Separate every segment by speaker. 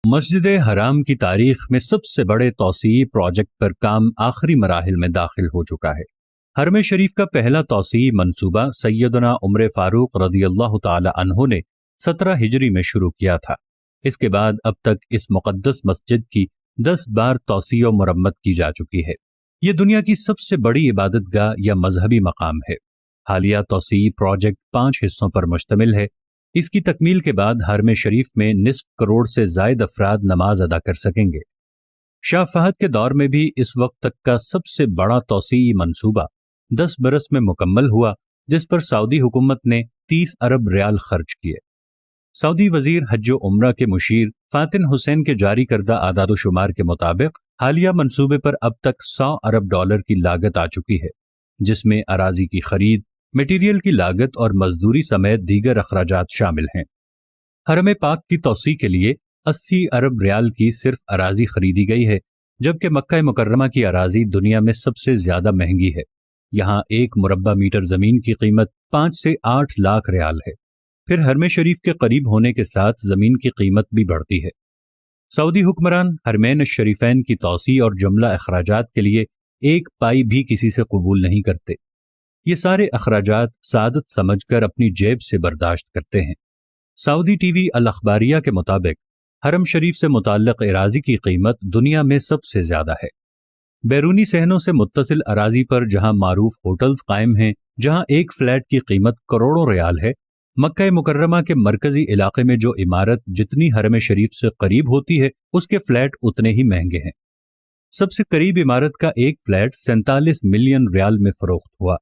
Speaker 1: مسجد حرام کی تاریخ میں سب سے بڑے توسیعی پروجیکٹ پر کام آخری مراحل میں داخل ہو چکا ہے۔ حرم شریف کا پہلا توسیعی منصوبہ سیدنا عمر فاروق رضی اللہ تعالی عنہ نے 17 ہجری میں شروع کیا تھا۔ اس کے بعد اب تک اس مقدس مسجد کی 10 بار توسیع و مرمت کی جا چکی ہے۔ یہ دنیا کی سب سے بڑی عبادت گاہ یا مذہبی مقام ہے۔ حالیہ توسیعی پروجیکٹ 5 حصوں پر مشتمل ہے۔ اس کی تکمیل کے بعد حرم شریف میں نصف کروڑ سے زائد افراد نماز ادا کر سکیں گے۔ شاہ فہد کے دور میں بھی اس وقت تک کا سب سے بڑا توسیعی منصوبہ 10 برس میں مکمل ہوا، جس پر سعودی حکومت نے 30 ارب ریال خرچ کیے۔ سعودی وزیر حج و عمرہ کے مشیر فاتن حسین کے جاری کردہ اعداد و شمار کے مطابق حالیہ منصوبے پر اب تک 100 ارب ڈالر کی لاگت آ چکی ہے، جس میں اراضی کی خرید، میٹیریل کی لاگت اور مزدوری سمیت دیگر اخراجات شامل ہیں۔ حرم پاک کی توسیع کے لیے 80 ارب ریال کی صرف اراضی خریدی گئی ہے، جبکہ مکہ مکرمہ کی اراضی دنیا میں سب سے زیادہ مہنگی ہے۔ یہاں 1 مربع میٹر زمین کی قیمت 5 سے 8 لاکھ ریال ہے۔ پھر حرم شریف کے قریب ہونے کے ساتھ زمین کی قیمت بھی بڑھتی ہے۔ سعودی حکمران حرمین الشریفین کی توسیع اور جملہ اخراجات کے لیے 1 پائی بھی کسی سے قبول نہیں کرتے۔ یہ سارے اخراجات سعادت سمجھ کر اپنی جیب سے برداشت کرتے ہیں۔ سعودی ٹی وی الاخباریہ کے مطابق حرم شریف سے متعلق اراضی کی قیمت دنیا میں سب سے زیادہ ہے۔ بیرونی صحنوں سے متصل اراضی پر جہاں معروف ہوٹلز قائم ہیں، جہاں ایک فلیٹ کی قیمت کروڑوں ریال ہے، مکہ مکرمہ کے مرکزی علاقے میں جو عمارت جتنی حرم شریف سے قریب ہوتی ہے، اس کے فلیٹ اتنے ہی مہنگے ہیں۔ سب سے قریب عمارت کا ایک فلیٹ 47 ملین ریال میں فروخت ہوا۔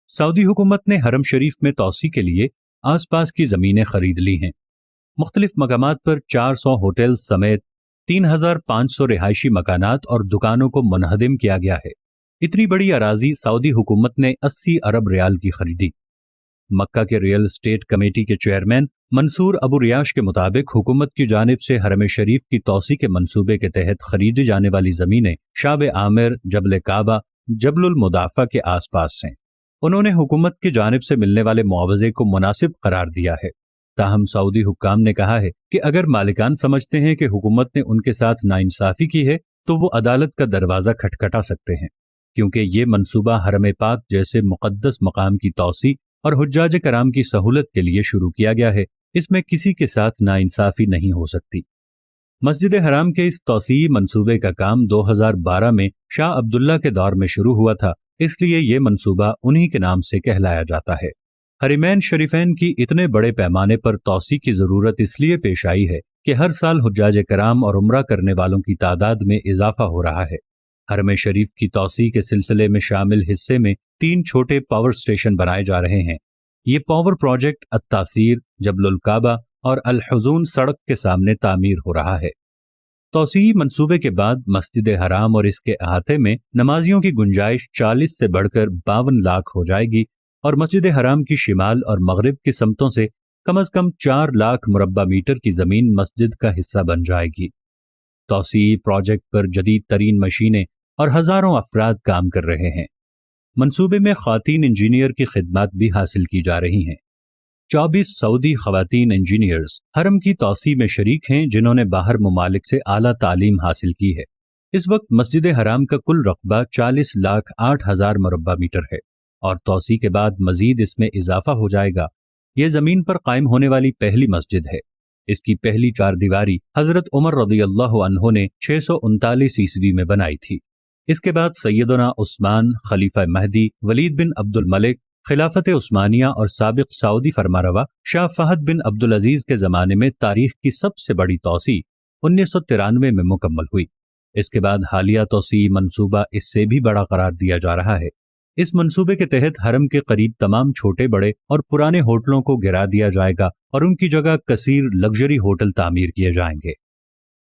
Speaker 1: سعودی حکومت نے حرم شریف میں توسیع کے لیے آس پاس کی زمینیں خرید لی ہیں۔ مختلف مقامات پر 400 ہوٹلز سمیت 3500 رہائشی مکانات اور دکانوں کو منہدم کیا گیا ہے۔ اتنی بڑی اراضی سعودی حکومت نے 80 ارب ریال کی خریدی۔ مکہ کے ریل اسٹیٹ کمیٹی کے چیئرمین منصور ابو ریاش کے مطابق حکومت کی جانب سے حرم شریف کی توسیع کے منصوبے کے تحت خریدی جانے والی زمینیں شعب عامر، جبل کعبہ، جبل المدافع کے آس پاس ہیں۔ انہوں نے حکومت کی جانب سے ملنے والے معاوضے کو مناسب قرار دیا ہے۔ تاہم سعودی حکام نے کہا ہے کہ اگر مالکان سمجھتے ہیں کہ حکومت نے ان کے ساتھ ناانصافی کی ہے تو وہ عدالت کا دروازہ کھٹکھٹا سکتے ہیں، کیونکہ یہ منصوبہ حرم پاک جیسے مقدس مقام کی توسیع اور حجاج کرام کی سہولت کے لیے شروع کیا گیا ہے۔ اس میں کسی کے ساتھ ناانصافی نہیں ہو سکتی۔ مسجد حرام کے اس توسیعی منصوبے کا کام 2012 میں شاہ عبداللہ کے دور میں شروع ہوا تھا، اس لیے یہ منصوبہ انہی کے نام سے کہلایا جاتا ہے۔ حرمین شریفین کی اتنے بڑے پیمانے پر توسیع کی ضرورت اس لیے پیش آئی ہے کہ ہر سال حجاج کرام اور عمرہ کرنے والوں کی تعداد میں اضافہ ہو رہا ہے۔ حرم شریف کی توسیع کے سلسلے میں شامل حصے میں 3 چھوٹے پاور سٹیشن بنائے جا رہے ہیں۔ یہ پاور پروجیکٹ التاثیر، جبل الکعبہ اور الحزون سڑک کے سامنے تعمیر ہو رہا ہے۔ توسیعی منصوبے کے بعد مسجد حرام اور اس کے احاطے میں نمازیوں کی گنجائش 40 سے بڑھ کر 52 لاکھ ہو جائے گی، اور مسجد حرام کی شمال اور مغرب کی سمتوں سے کم از کم 4 لاکھ مربع میٹر کی زمین مسجد کا حصہ بن جائے گی۔ توسیعی پروجیکٹ پر جدید ترین مشینیں اور ہزاروں افراد کام کر رہے ہیں۔ منصوبے میں خواتین انجینئر کی خدمات بھی حاصل کی جا رہی ہیں۔ 24 سعودی خواتین انجینئرز حرم کی توسیع میں شریک ہیں، جنہوں نے باہر ممالک سے اعلیٰ تعلیم حاصل کی ہے۔ اس وقت مسجد حرام کا کل رقبہ 40 لاکھ 8 ہزار مربع میٹر ہے، اور توسیع کے بعد مزید اس میں اضافہ ہو جائے گا۔ یہ زمین پر قائم ہونے والی پہلی مسجد ہے۔ اس کی پہلی 4 دیواری حضرت عمر رضی اللہ عنہ نے 639 عیسوی میں بنائی تھی۔ اس کے بعد سیدنا عثمان، خلیفہ مہدی، ولید بن عبد الملک، خلافت عثمانیہ اور سابق سعودی فرمانروا شاہ فہد بن عبد العزیز کے زمانے میں تاریخ کی سب سے بڑی توسیع 1993 میں مکمل ہوئی۔ اس کے بعد حالیہ توسیعی منصوبہ اس سے بھی بڑا قرار دیا جا رہا ہے۔ اس منصوبے کے تحت حرم کے قریب تمام چھوٹے بڑے اور پرانے ہوٹلوں کو گرا دیا جائے گا اور ان کی جگہ کثیر لگژری ہوٹل تعمیر کیے جائیں گے۔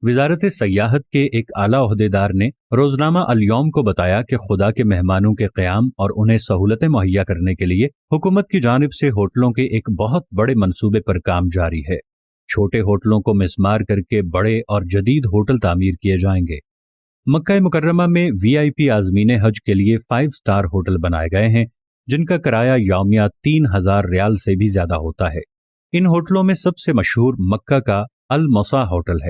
Speaker 1: وزارت سیاحت کے ایک اعلیٰ عہدیدار نے روزنامہ الیوم کو بتایا کہ خدا کے مہمانوں کے قیام اور انہیں سہولتیں مہیا کرنے کے لیے حکومت کی جانب سے ہوٹلوں کے ایک بہت بڑے منصوبے پر کام جاری ہے۔ چھوٹے ہوٹلوں کو مسمار کر کے بڑے اور جدید ہوٹل تعمیر کیے جائیں گے۔ مکہ مکرمہ میں وی آئی پی عازمین حج کے لیے 5 سٹار ہوٹل بنائے گئے ہیں، جن کا کرایہ یومیہ 3000 ریال سے بھی زیادہ ہوتا ہے۔ ان ہوٹلوں میں سب سے مشہور مکہ کا الموسا ہوٹل ہے۔